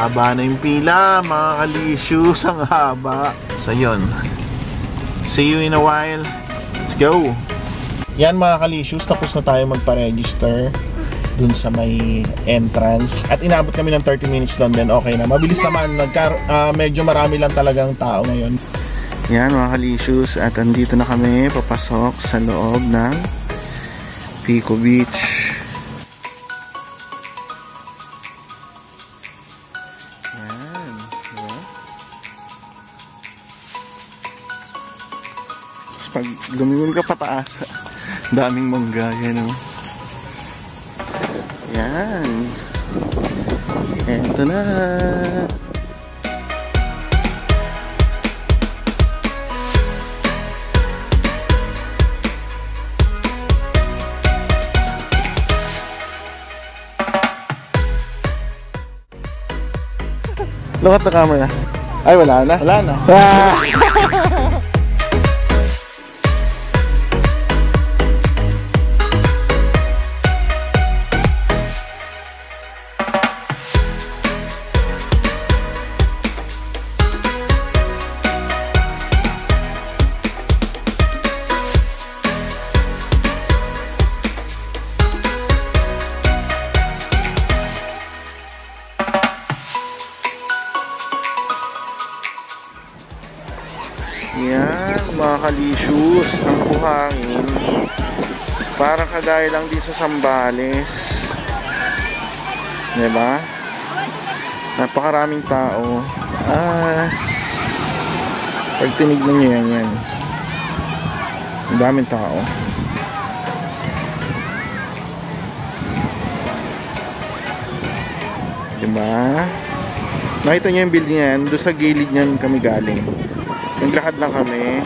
haba na yung pila, mga kalisyus, ang haba. So yun, see you in a while. Let's go. Yan mga kalisyus, tapos na tayo magpa-register dun sa may entrance. At inabot kami ng 30 minutes doon din. Okay na, mabilis naman. Medyo marami lang talagang tao ngayon. Yan mga kalisyus, at andito na kami papasok sa loob ng Pico Beach. Pag lumingon ka pataas, daming mangga, yan o. Yan. Eto na. Look at the camera. Ay, wala na. Wala na. Yan mga kalisyus, ang buhangin parang kagaya lang din sa Zambales, diba? Napakaraming tao. Pag tinignan nyo yan, ang daming tao. Diba? Nakita nyo yung building yan, doon sa gilid nyan kami galing. Naglakad lang kami.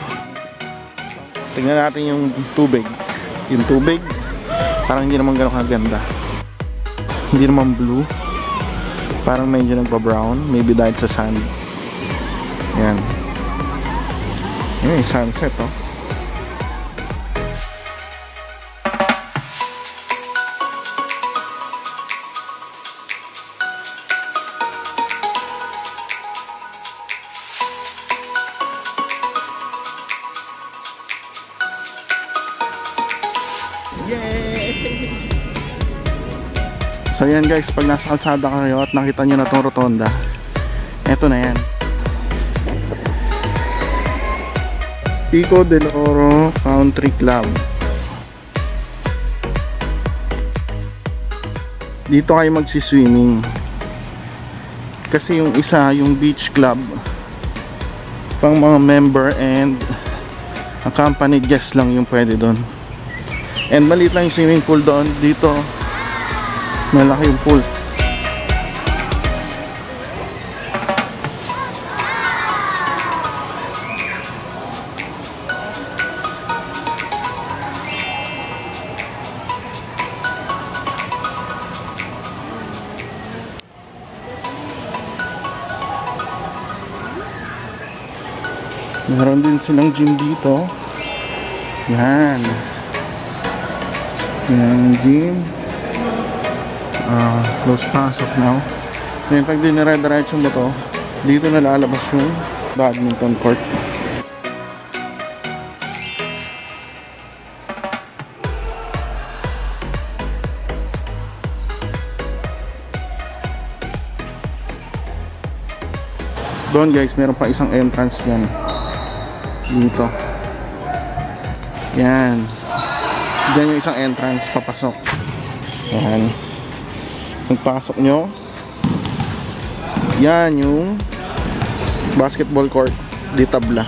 Tingnan natin yung tubig. Yung tubig, parang hindi naman gano'ng kaganda. Hindi naman blue. Parang medyo nagpa-brown. Maybe dahil sa sand. Yan. Yan yung sunset, oh. So yan guys, pag nasa kalsada kayo at nakita nyo na itong rotonda, eto na yan, Pico del Oro Country Club. Dito kayo magsiswimming. Kasi yung isa, yung beach club, pang mga member and accompanied guest lang yung pwede doon. And maliit lang yung swimming pool doon. Dito malaki yung pool. Meron din silang gym dito. Yan. Yan gym. Close pass of now. Ngayon pag dinire-diretso mo to, dito na lalabas yung badminton court. Doon guys, meron pa isang entrance yan. Dito. Yan. Diyan yung isang entrance, papasok. Yan. Pagpasok nyo, yan yung basketball court di tabla.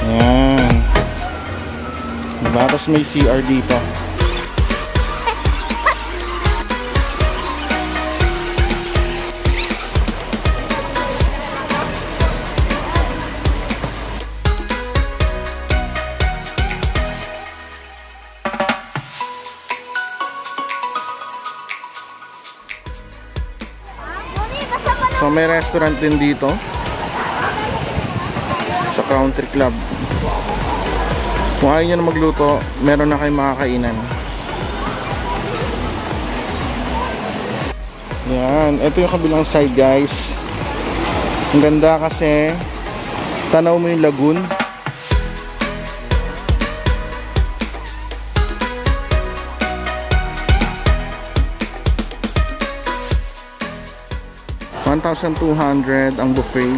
Yan. Tapos may CR dito. may restaurant din dito sa Country Club. Kung ayaw nyo na magluto, meron na kayong makakainan. Yan, ito yung kabilang side guys. Ang ganda kasi tanaw mo yung lagoon. $1,200 ang buffet.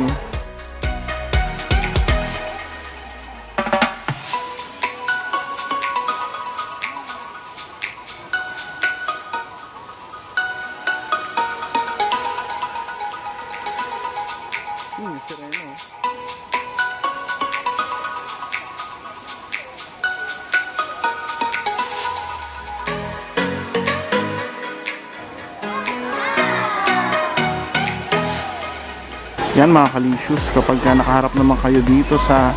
Sereno. Yan mga kalicious, kapag nakaharap naman kayo dito sa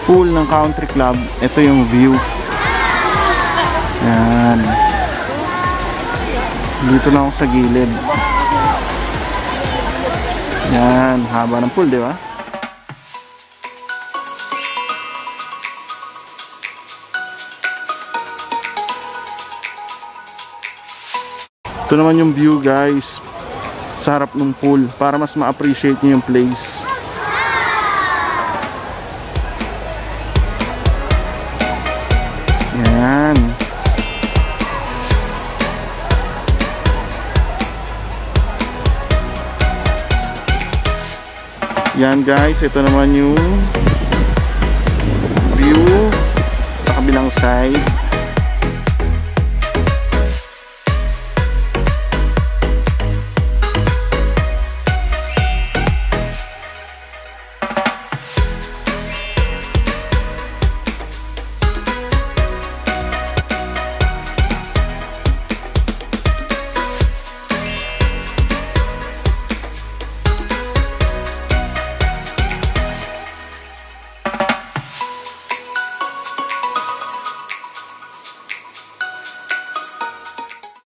pool ng Country Club, ito yung view. Yan. Dito na ako sa gilid. Yan, haba ng pool, di ba? Ito naman yung view guys sa harap ng pool para mas ma-appreciate niyo yung place. Yan. Yan guys, ito naman yung view sa kabilang side.